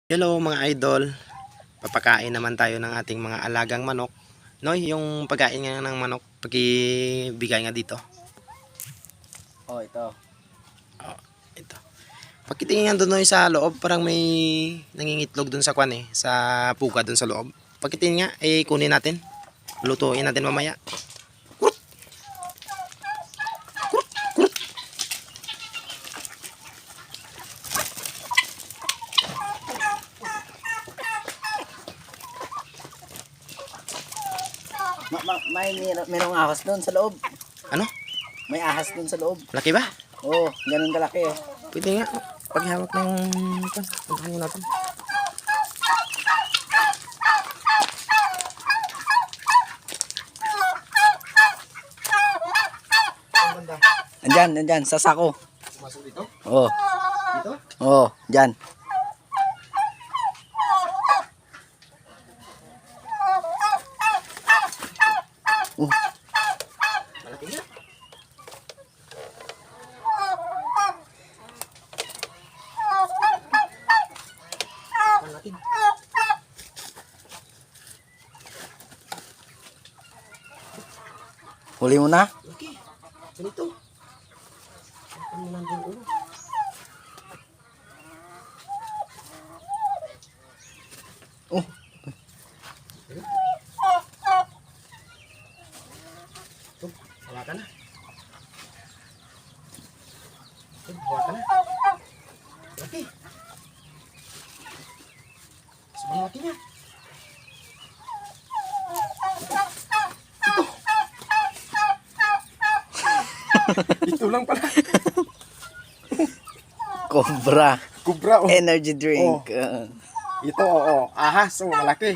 Hello mga idol, papakain naman tayo ng ating mga alagang manok. Noy, yung pagkain nga ng manok, pakibigay nga dito. Oh, ito. Oh, ito. Pakitingin nga doon Noy, sa loob, parang may nangingitlog doon sa kwan sa puga doon sa loob. Pakitingin nga, kunin natin. Lutuin natin mamaya. Mayroong ahas doon sa loob. Ano? May ahas doon sa loob. Laki ba? Oo, ganun kalaki eh. Pwede nga, paghawak ng ano natin. Andyan, sa sako. Masuk dito? Oo. Dito? Oo, dyan. Malaki nga. Malaki. Huli mo na. Laki. Ganito. Ano lang din ulo. Oh. Hawakan na. Hawakan na. Laki. Sobrang laki niya. Ito lang pala. Cobra. Kubra, oh. Energy drink. Ito, oo. Ahas, oh, malaki.